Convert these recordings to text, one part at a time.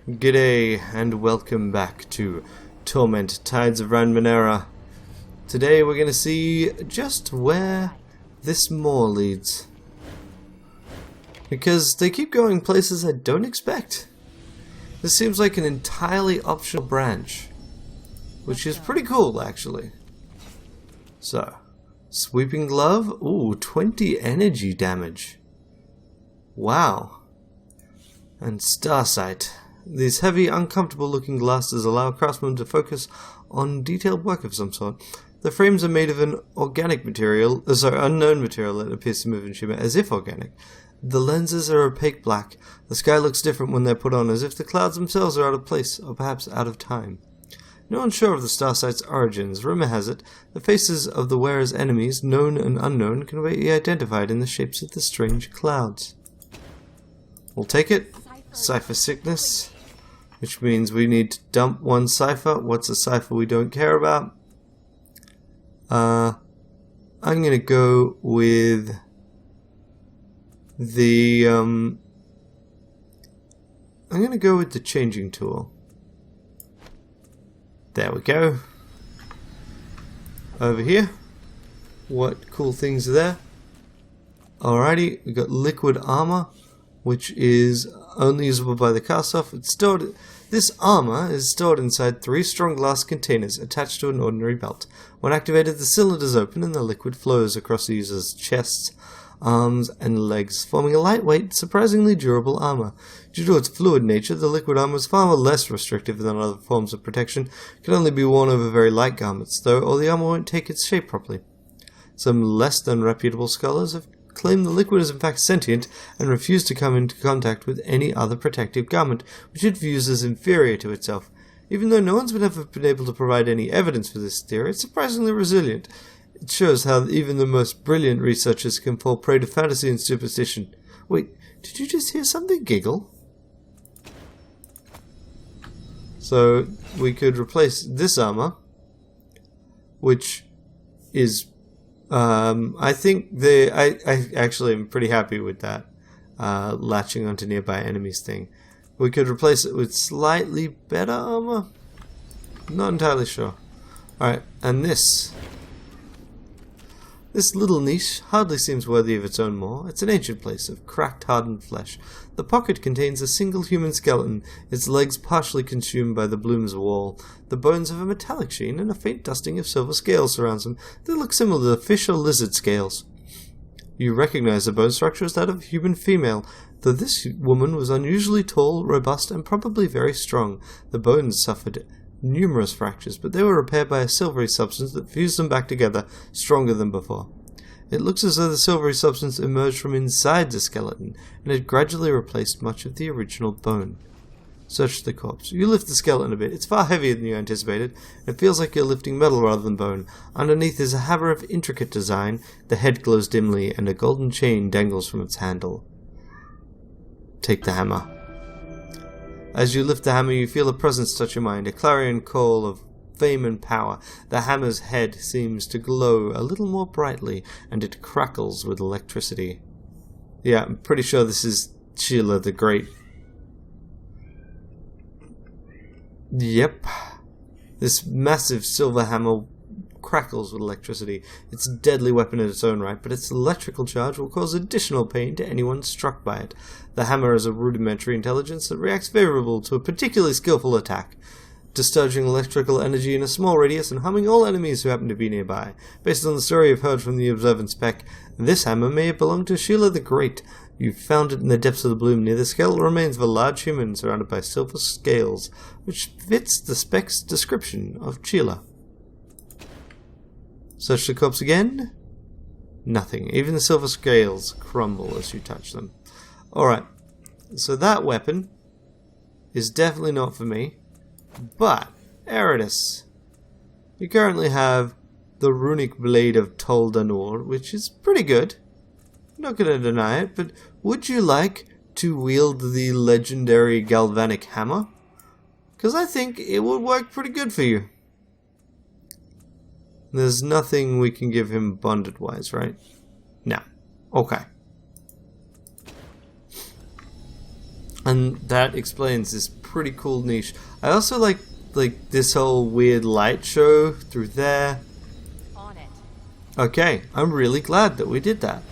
G'day and welcome back to Torment, Tides of Ranmenera. Today we're going to see just where this moor leads. Because they keep going places I don't expect. This seems like an entirely optional branch. Which is pretty cool actually. So, Sweeping Glove, ooh, 20 energy damage. Wow. And Starsight. These heavy, uncomfortable looking glasses allow craftsmen to focus on detailed work of some sort. The frames are made of an organic material, unknown material that appears to move and shimmer as if organic. The lenses are opaque black. The sky looks different when they're put on, as if the clouds themselves are out of place, or perhaps out of time. No one's sure of the Starsight's origins. Rumor has it, the faces of the wearer's enemies, known and unknown, can be identified in the shapes of the strange clouds. We'll take it. Cipher Sickness. Which means we need to dump one cipher. What's a cipher we don't care about? I'm gonna go with the I'm gonna go with the changing tool. There we go. Over here. What cool things are there? Alrighty, we got liquid armor, which is only usable by the cast-off. This armor is stored inside 3 strong glass containers attached to an ordinary belt. When activated, the cylinders open and the liquid flows across the user's chests, arms, and legs, forming a lightweight, surprisingly durable armor. Due to its fluid nature, the liquid armor is far less restrictive than other forms of protection. It can only be worn over very light garments, though, or the armor won't take its shape properly. Some less than reputable scholars have claim the liquid is in fact sentient and refuse to come into contact with any other protective garment, which it views as inferior to itself. Even though no one's ever been able to provide any evidence for this theory, it's surprisingly resilient. It shows how even the most brilliant researchers can fall prey to fantasy and superstition. Wait, did you just hear something giggle? So, we could replace this armor, which is I think I actually am pretty happy with that latching onto nearby enemies thing. We could replace it with slightly better armor. Not entirely sure. Alright, and this little niche hardly seems worthy of its own moor. It's an ancient place of cracked, hardened flesh. The pocket contains a single human skeleton, its legs partially consumed by the bloom's wall. The bones have a metallic sheen, and a faint dusting of silver scales surrounds them. They look similar to fish or lizard scales. You recognize the bone structure as that of a human female, though this woman was unusually tall, robust, and probably very strong. The bones suffered numerous fractures, but they were repaired by a silvery substance that fused them back together, stronger than before. It looks as though the silvery substance emerged from inside the skeleton, and had gradually replaced much of the original bone. Search the corpse. You lift the skeleton a bit. It's far heavier than you anticipated. It feels like you're lifting metal rather than bone. Underneath is a hammer of intricate design. The head glows dimly, and a golden chain dangles from its handle. Take the hammer. As you lift the hammer, you feel a presence touch your mind, a clarion call of fame and power. The hammer's head seems to glow a little more brightly, and it crackles with electricity. Yeah, I'm pretty sure this is Chila the Great. Yep. This massive silver hammer crackles with electricity. It's a deadly weapon in its own right, but its electrical charge will cause additional pain to anyone struck by it. The hammer has a rudimentary intelligence that reacts favorably to a particularly skillful attack, discharging electrical energy in a small radius and harming all enemies who happen to be nearby. Based on the story you've heard from the observant spec, this hammer may have belonged to Chila the Great. You found it in the depths of the bloom near the skeletal remains of a large human surrounded by silver scales, which fits the spec's description of Chila. Search the corpse again. Nothing. Even the silver scales crumble as you touch them. Alright, so that weapon is definitely not for me. But, Eridus, you currently have the runic blade of Tol Danor, which is pretty good. I'm not going to deny it, but would you like to wield the legendary galvanic hammer? Because I think it would work pretty good for you. There's nothing we can give him bonded-wise, right? No. Okay. And that explains this pretty cool niche. I also like this whole weird light show through there. On it. Okay, I'm really glad that we did that.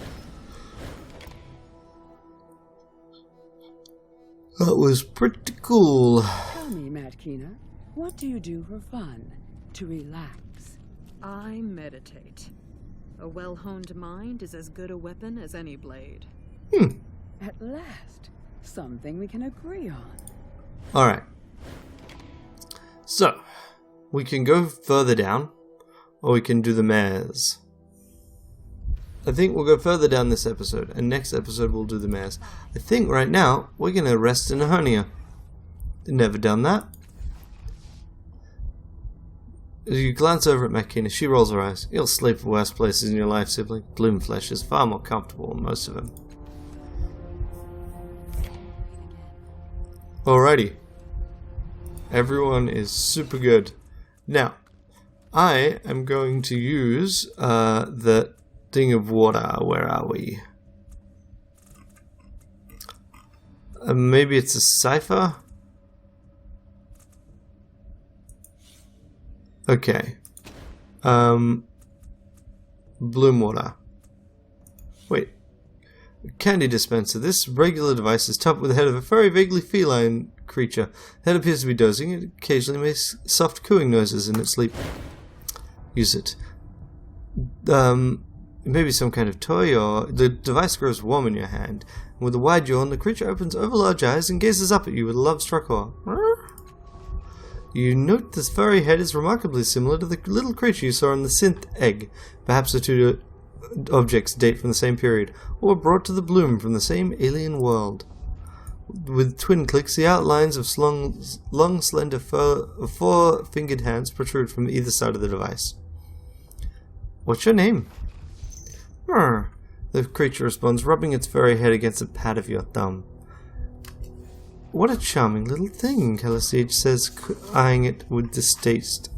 That was pretty cool. Tell me, Matkina, what do you do for fun, to relax? I meditate. A well-honed mind is as good a weapon as any blade. At last, something we can agree on. Alright. So, we can go further down, or we can do the mares. I think we'll go further down this episode, and next episode we'll do the mares. I think right now, we're going to rest in a hernia. Never done that. As you glance over at Matkina, she rolls her eyes. You'll sleep at worse places in your life, sibling. Gloomflesh is far more comfortable than most of them. Alrighty. Everyone is super good. Now, I am going to use the thing of water. Where are we? Maybe it's a cipher? Okay. Bloom water. Wait. Candy dispenser. This regular device is topped with the head of a furry, vaguely feline creature. The head appears to be dozing. It occasionally makes soft cooing noises in its sleep. Use it. Maybe some kind of toy, or the device grows warm in your hand. And with a wide yawn, the creature opens overlarge eyes and gazes up at you with a love-struck awe. You note this furry head is remarkably similar to the little creature you saw in the synth egg. Perhaps the two objects date from the same period, or brought to the bloom from the same alien world. With twin clicks, the outlines of long, slender four-fingered hands protrude from either side of the device. What's your name? The creature responds, rubbing its furry head against the pad of your thumb. What a charming little thing, Calasage says, eyeing it with distaste.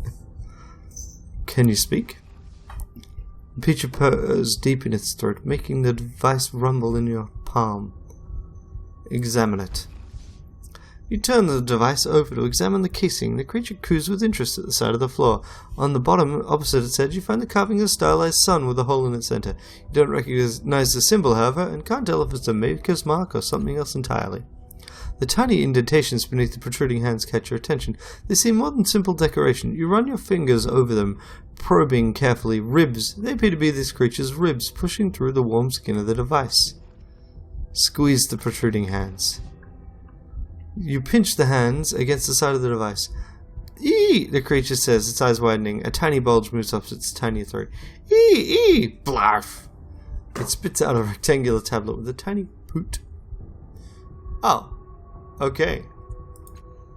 Can you speak? The creature purrs deep in its throat, making the device rumble in your palm. Examine it. You turn the device over to examine the casing. The creature coos with interest at the side of the floor. On the bottom, opposite its edge, you find the carving of a stylized sun with a hole in its center. You don't recognize the symbol, however, and can't tell if it's a maker's mark or something else entirely. The tiny indentations beneath the protruding hands catch your attention. They seem more than simple decoration. You run your fingers over them, probing carefully. Ribs. They appear to be this creature's ribs, pushing through the warm skin of the device. Squeeze the protruding hands. You pinch the hands against the side of the device. Eee! The creature says, its eyes widening. A tiny bulge moves up its tiny throat. Ee! Blarf! It spits out a rectangular tablet with a tiny poot. Oh. Okay.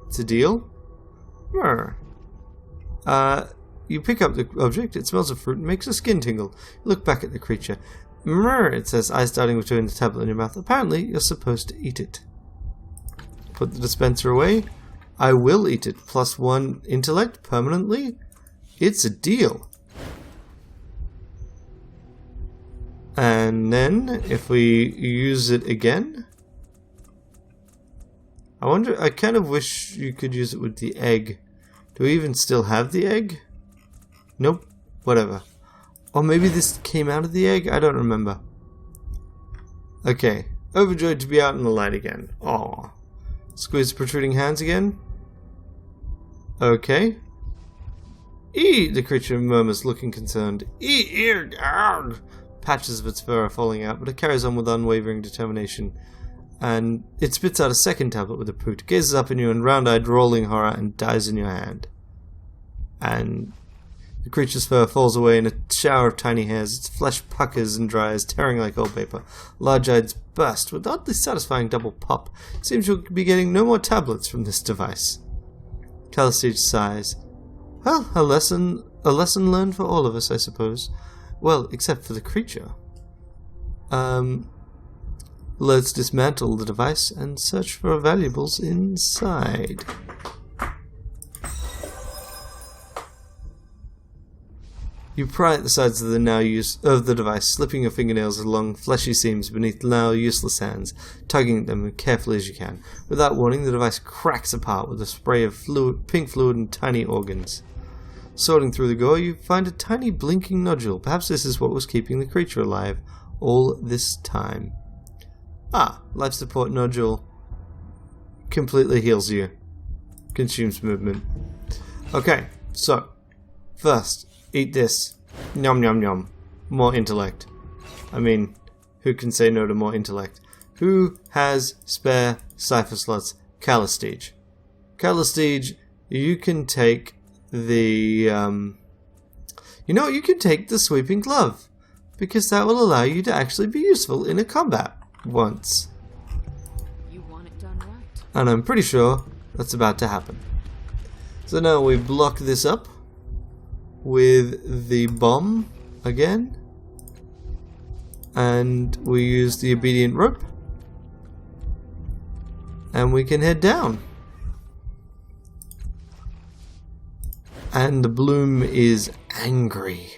It's a deal? You pick up the object, it smells of fruit and makes a skin tingle. You look back at the creature. It says, eyes darting between the tablet and your mouth. Apparently, you're supposed to eat it. Put the dispenser away. I will eat it. +1 intellect permanently. It's a deal. And then, if we use it again... I kind of wish you could use it with the egg. Do we even still have the egg? Nope. Whatever. Or maybe this came out of the egg? I don't remember. Okay. Overjoyed to be out in the light again. Aww. Squeeze the protruding hands again. Okay. Eee! The creature murmurs, looking concerned. Eee! Argh! Patches of its fur are falling out, but it carries on with unwavering determination. And it spits out a second tablet with a poot, gazes up at you in round-eyed, rolling horror, and dies in your hand. And the creature's fur falls away in a shower of tiny hairs. Its flesh puckers and dries, tearing like old paper. Large eyes burst with oddly satisfying double pop. It seems you'll be getting no more tablets from this device. Calasage sighs. Well, a lesson learned for all of us, I suppose. Well, except for the creature. Let's dismantle the device and search for valuables inside. You pry at the sides of the device, slipping your fingernails along fleshy seams beneath now useless hands, tugging at them as carefully as you can. Without warning, the device cracks apart with a spray of pink fluid and tiny organs. Sorting through the gore, you find a tiny blinking nodule. Perhaps this is what was keeping the creature alive all this time. Ah, life support nodule. Completely heals you. Consumes movement. Okay, so first, eat this. Nom nom nom. More intellect. I mean, who can say no to more intellect? Who has spare cipher slots? Callistige. Callistige, you can take the you know, you can take the sweeping glove, because that will allow you to actually be useful in a combat once. You want it done right. And I'm pretty sure that's about to happen. So now we block this up with the bomb again, and we use the obedient rope, and we can head down. And the bloom is angry.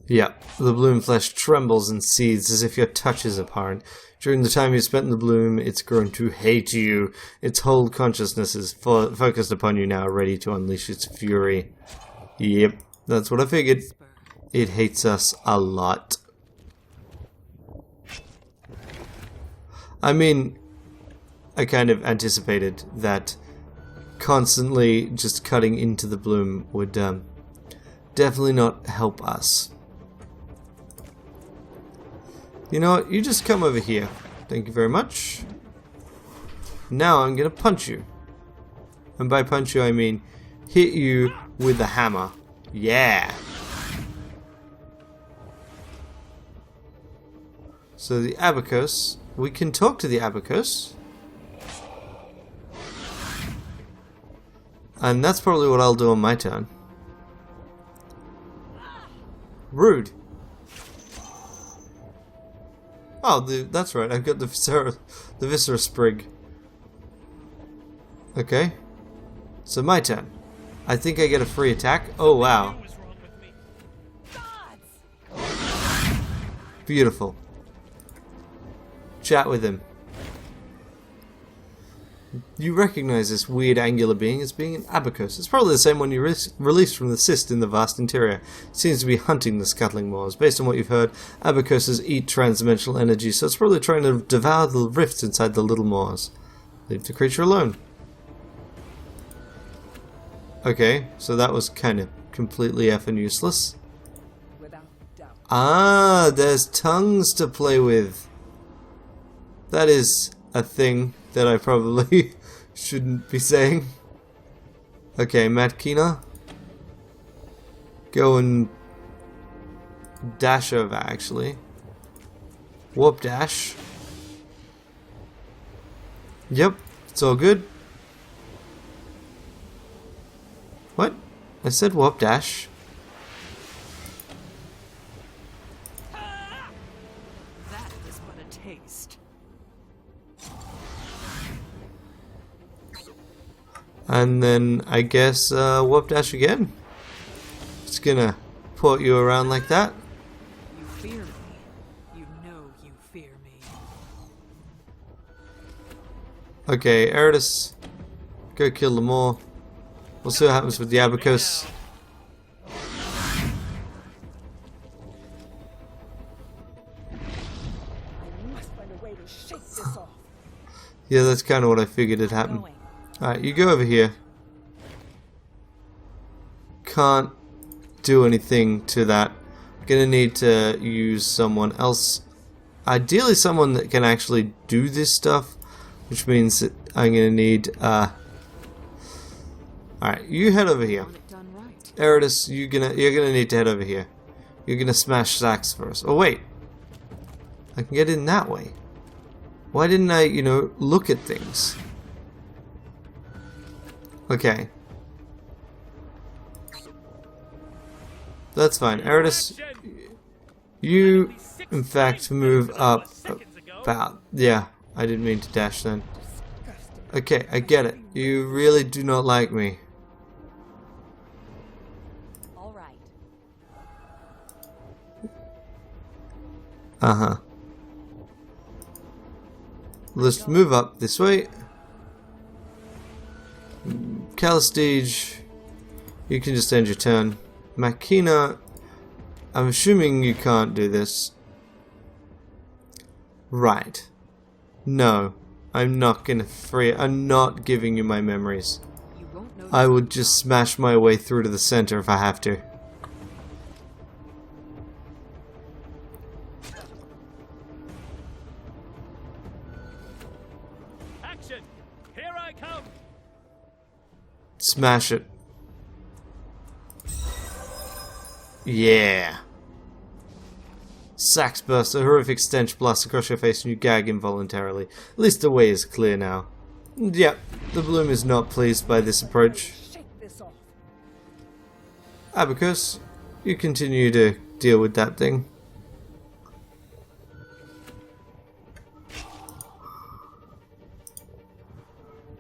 Yeah, the bloom flesh trembles and seethes as if your touch is abhorrent. During the time you spent in the bloom, it's grown to hate you. Its whole consciousness is focused upon you now, ready to unleash its fury. Yep, that's what I figured. It hates us a lot. I mean, I kind of anticipated that constantly just cutting into the bloom would definitely not help us. You know what? You just come over here. Thank you very much. Now I'm gonna punch you. And by punch you, I mean hit you with the hammer. Yeah! So the abacus, we can talk to the abacus. And that's probably what I'll do on my turn. Rude. Oh, that's right. I've got the Viscera Sprig. Okay. So my turn. I think I get a free attack. Oh, wow. Beautiful. Chat with him. You recognize this weird angular being as being an abacus. It's probably the same one you released from the cyst in the vast interior. It seems to be hunting the scuttling maws. Based on what you've heard, abacuses eat transdimensional energy, so it's probably trying to devour the rifts inside the little maws. Leave the creature alone. Okay, so that was kind of completely effing useless. Ah, there's tongues to play with. That is a thing that I probably shouldn't be saying. Okay, Matkina. Go and dash over, actually. Warp dash. Yep, it's all good. What? I said warp dash. That is but a taste. And then I guess warp dash again. Just gonna port you around like that. You fear me. You know you fear me. Okay, Eridus, go kill them all. We'll see what happens with the abacus. Yeah, that's kind of what I figured had happened. Alright, you go over here. Can't do anything to that. Gonna need to use someone else. Ideally someone that can actually do this stuff, which means that I'm gonna need alright, you head over here. Eridus, you're gonna need to head over here. You're gonna smash sacks first. Oh wait. I can get in that way. Why didn't I, you know, look at things? Okay. That's fine. Eridus, you, in fact, move up about... Yeah, I didn't mean to dash then. Okay, I get it. You really do not like me. All right. Uh-huh. Let's move up this way. Calistige, you can just end your turn. Makina, I'm assuming you can't do this. Right. No, I'm not gonna free. I'm not giving you my memories. You won't notice I would I'm just gone. smash my way through to the center if I have to. Action! Here I come! Smash it. Yeah. Sax burst, a horrific stench blasts across your face and you gag involuntarily. At least the way is clear now. Yep, the bloom is not pleased by this approach. Shake this off. Abacus, you continue to deal with that thing.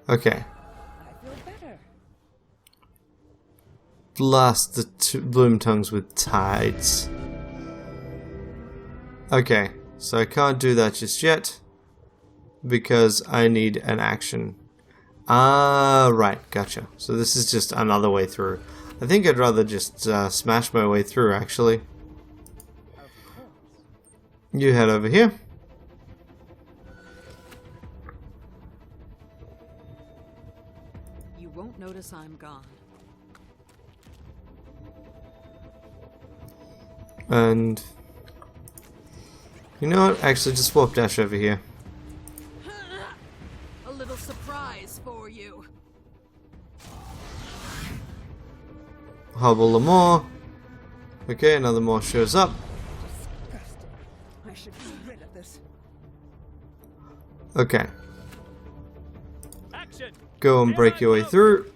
Okay. I feel better. Blast the bloom tongues with tides. Okay, so I can't do that just yet because I need an action. Ah, right, gotcha. So this is just another way through. I think I'd rather just smash my way through, actually. You head over here. You won't notice I'm gone. And you know what? Actually, just swap dash over here. A little surprise for you. Hobble more. Okay, another more shows up. Disgusting. I should be rid of this. Okay, Action! go and break your way through.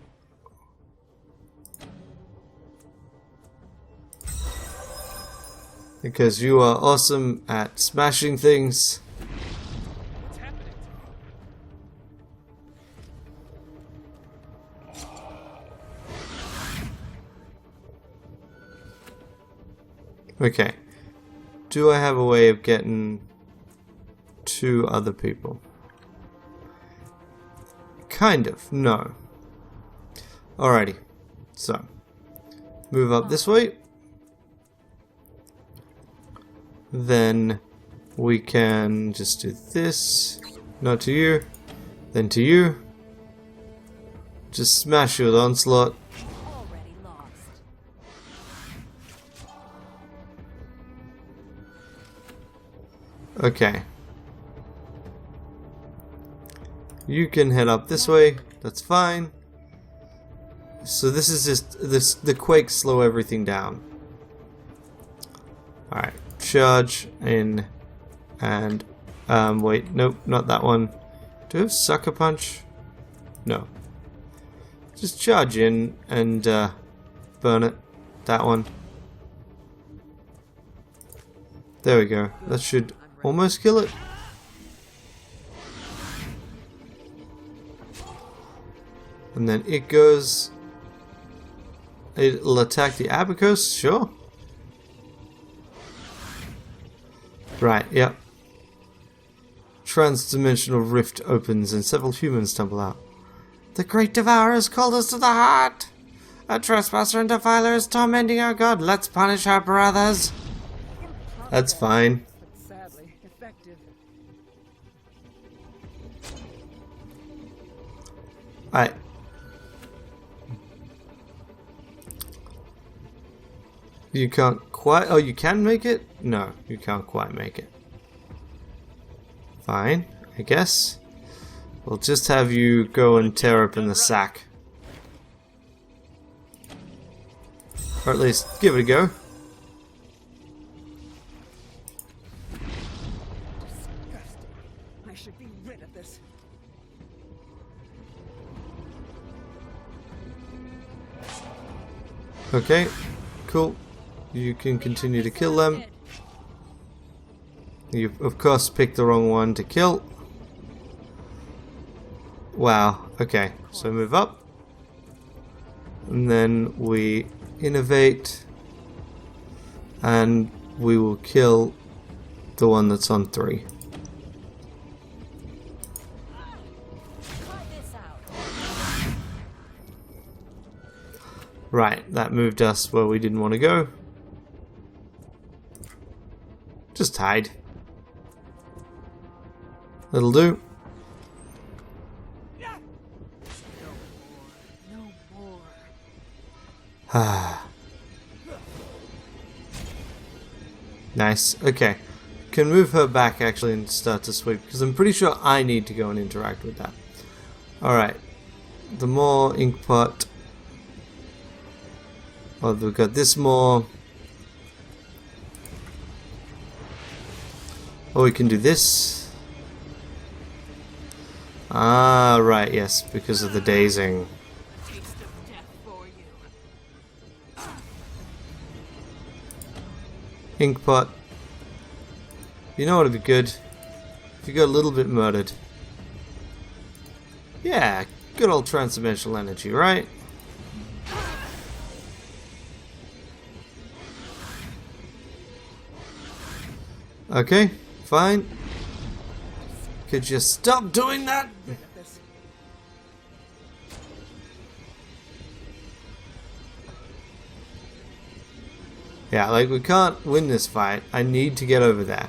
Because you are awesome at smashing things. What's happening? Okay. Do I have a way of getting to other people? Kind of. No. Alrighty. So, move up this way. Then we can just do this. Not to you. Then to you. Just smash you with onslaught. Already lost. Okay. You can head up this way. That's fine. So this is just the quakes slow everything down. Alright. Charge in and wait, nope, not that one. Do I have sucker punch? No. Just charge in and burn it. That one. There we go. That should almost kill it. And then it goes. It'll attack the abacus, sure. Right, yep. Trans-dimensional rift opens and several humans tumble out. The great devourer has called us to the heart. A trespasser and defiler is tormenting our god. Let's punish our brothers. That's fine. But sadly, effective. Alright. You can't quite... Oh, you can make it? No, you can't quite make it. Fine, I guess. We'll just have you go and tear open the sack. Or at least give it a go. Disgusting. I should be rid of this. Okay, cool. You can continue to kill them. You've of course picked the wrong one to kill. Wow, okay. So move up. And then we innovate. And we will kill the one that's on 3. Try this out. Right, that moved us where we didn't want to go. Just hide. That'll do. No more. Ah. Nice. Okay. Can move her back actually and start to sweep because I'm pretty sure I need to go and interact with that. Alright. The more ink pot. Oh, we've got this more. Oh, we can do this. Ah, right, yes, because of the dazing. Taste of death for you. Ink pot. You know what would be good? If you got a little bit murdered. Yeah, good old transdimensional energy, right? Okay, fine. Could you stop doing that? Yeah, like we can't win this fight. I need to get over there.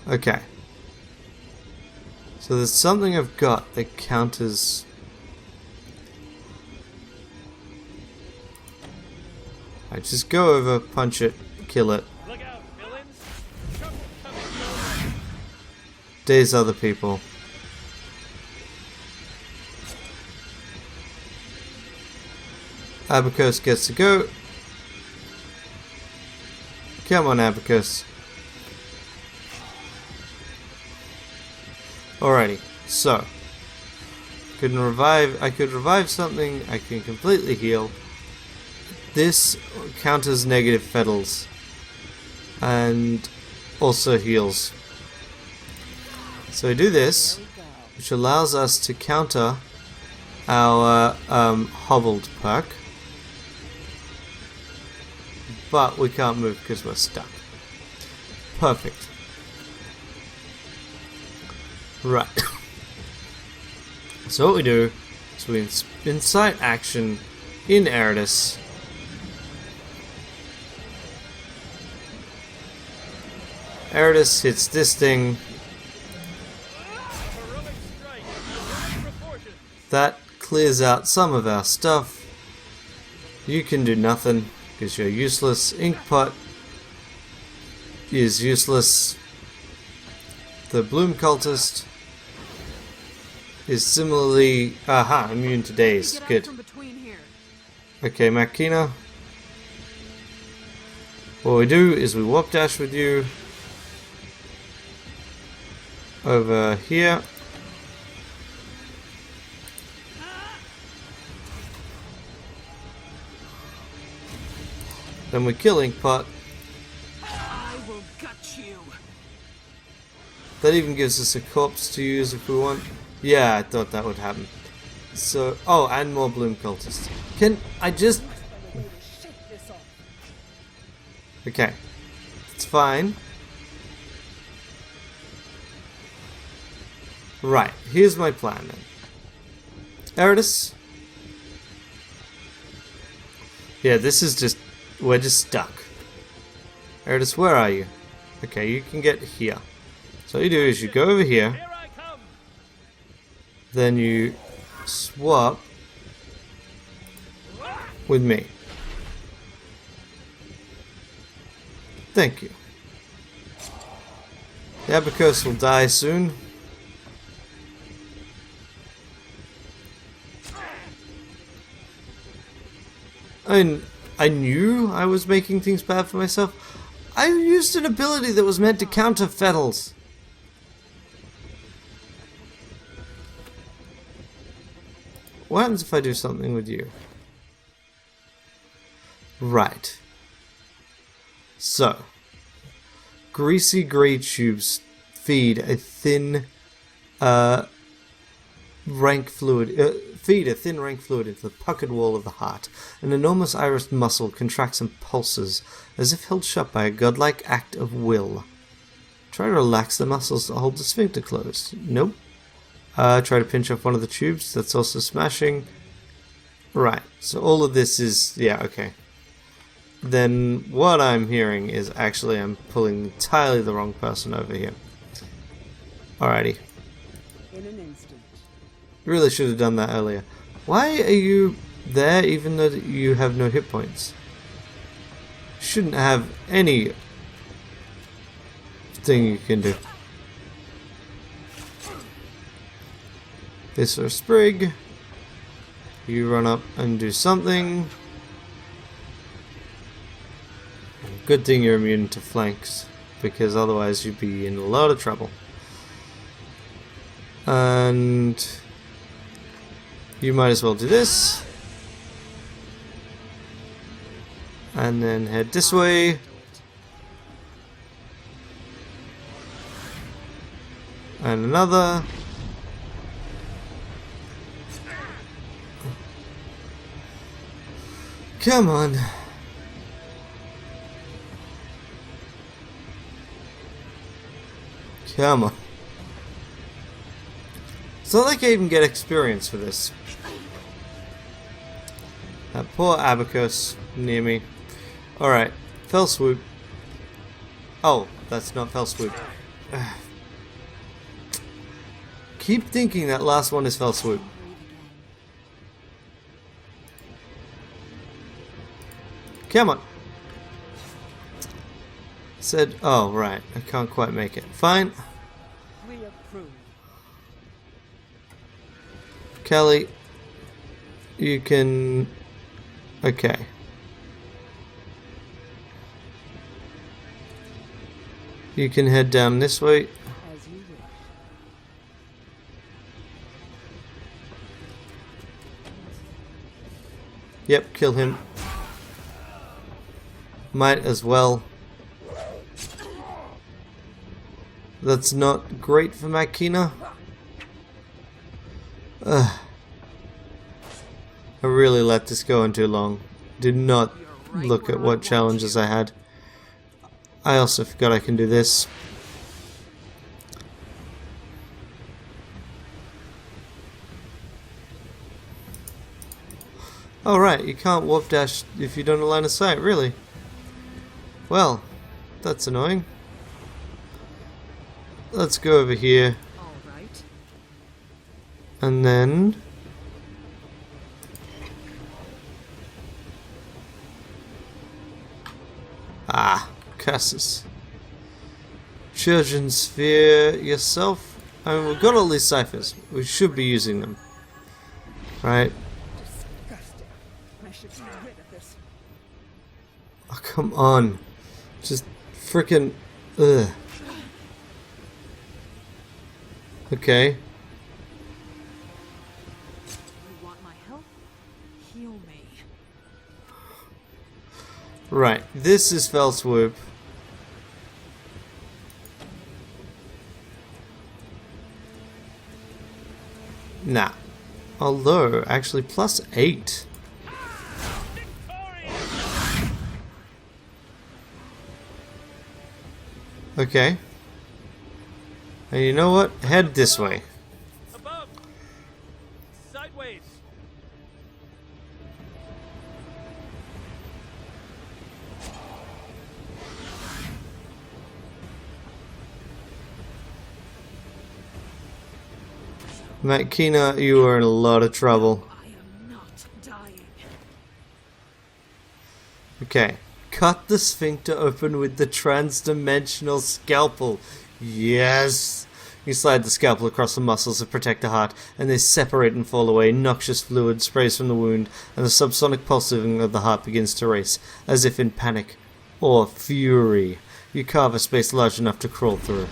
Okay. So there's something I've got that counters... I just go over, punch it, kill it. Look out, villains! Trouble coming your way. Daze other people. Abacus gets to go. Come on, Abacus. Alrighty, so I could revive something, I can completely heal. This counters negative fetals and also heals. So we do this, which allows us to counter our hobbled perk, but we can't move because we're stuck. Perfect. Right. So what we do is we incite action in Eridus. Eridus hits this thing. Heroic strike. Heroic proportions. That clears out some of our stuff. You can do nothing because you're useless. Ink pot is useless. The Bloom Cultist is similarly immune to daze. Get Good. out from between here. Okay, Makina. What we do is we warp dash with you over here. Then we kill Inkpot. I will gut you. That even gives us a corpse to use if we want. Yeah, I thought that would happen. So, oh, and more Bloom Cultists. Can I just... Okay. It's fine. Right, here's my plan then. Eridus. Yeah, this is just... We're just stuck. Eridus, where are you? Okay, you can get here. So what you do is you go over here, Here I come! then you swap with me. Thank you. The Abacus will die soon. I knew I was making things bad for myself. I used an ability that was meant to counter Fetals. What happens if I do something with you? Right. So, greasy grey tubes feed a thin rank fluid into the puckered wall of the heart. An enormous irised muscle contracts and pulses, as if held shut by a godlike act of will. Try to relax the muscles that hold the sphincter closed. Nope. Try to pinch off one of the tubes. That's also smashing. Right. So all of this is... yeah, okay. Then what I'm hearing is actually I'm pulling entirely the wrong person over here. Alrighty. In an instant. Really should have done that earlier. Why are you there even though you have no hit points? Shouldn't have any thing you can do. This or Sprig. You run up and do something. Good thing you're immune to flanks, because otherwise you'd be in a lot of trouble. And you might as well do this. And then head this way. And another. Come on. Come on. It's not like I even get experience for this. That poor Abacus near me. Alright, Fell Swoop. Oh, that's not Fell Swoop. Keep thinking that last one is Fell Swoop. Come on. Said, oh right, I can't quite make it. Fine. We approve. Kelly, you can... okay. You can head down this way. As you wish. Yep, kill him. Might as well. That's not great for Makina. I really let this go on too long. Did not look at what challenges I had. I also forgot I can do this. Oh right, you can't warp dash if you don't have line of sight, really? Well, that's annoying. Let's go over here. All right. And then... ah, curses. Children sphere yourself. I mean, we've got all these ciphers. We should be using them. Right? Disgusting. I should be rid of this. Oh, come on. Just frickin'... ugh. Okay. You want my help? Heal me. Right. This is Fell Swoop. Nah. Although, actually, +8. Okay. And you know what? Head this way. Above. Sideways. Makina, you are in a lot of trouble. I am not dying. Okay. Cut the sphincter open with the trans-dimensional scalpel. Yes! You slide the scalpel across the muscles to protect the heart, and they separate and fall away. Noxious fluid sprays from the wound, and the subsonic pulsing of the heart begins to race, as if in panic or fury. You carve a space large enough to crawl through.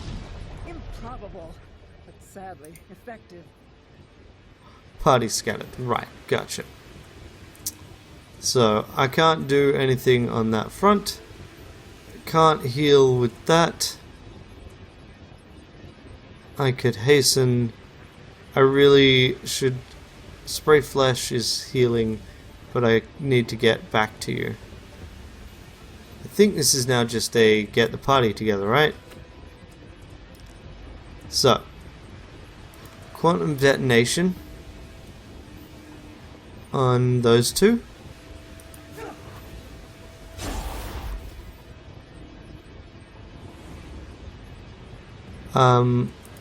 Improbable, but sadly effective. Party scattered. Right, gotcha. So, I can't do anything on that front. Can't heal with that. I could hasten. I really should. Spray flesh is healing, but I need to get back to you. I think this is now just a get the party together, right? So, quantum detonation on those two.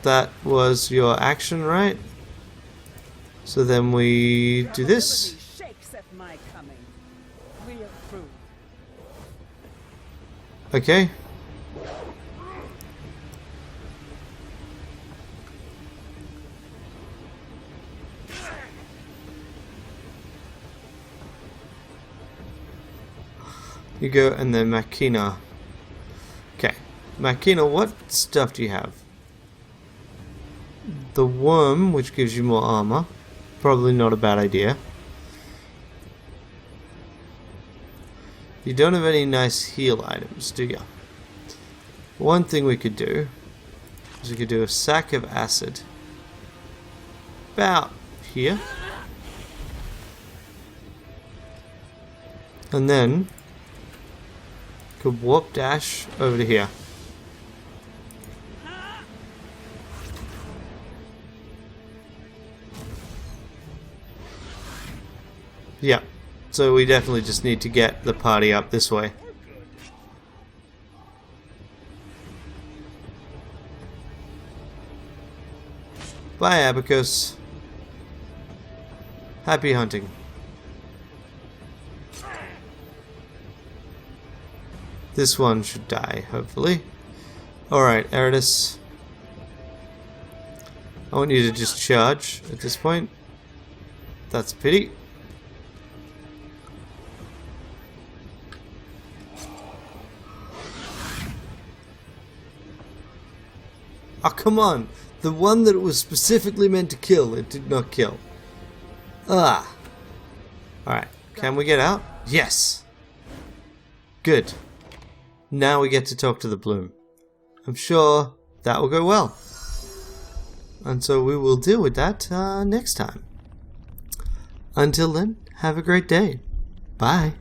That was your action, right? So then we do this. Shakes at my coming. We approve. Okay. You go, and then Makina. Okay. Makina, what stuff do you have? The worm, which gives you more armor. Probably not a bad idea. You don't have any nice heal items, do you? One thing we could do is we could do a sack of acid. About here. And then could warp dash over to here. Yeah, so we definitely just need to get the party up this way. Bye, Abacus. Happy hunting. This one should die, hopefully. Alright, Eridus. I want you to just charge at this point. That's a pity. Oh, come on. The one that it was specifically meant to kill, it did not kill. Ah. Alright. Can we get out? Yes. Good. Now we get to talk to the bloom. I'm sure that will go well. And so we will deal with that next time. Until then, have a great day. Bye.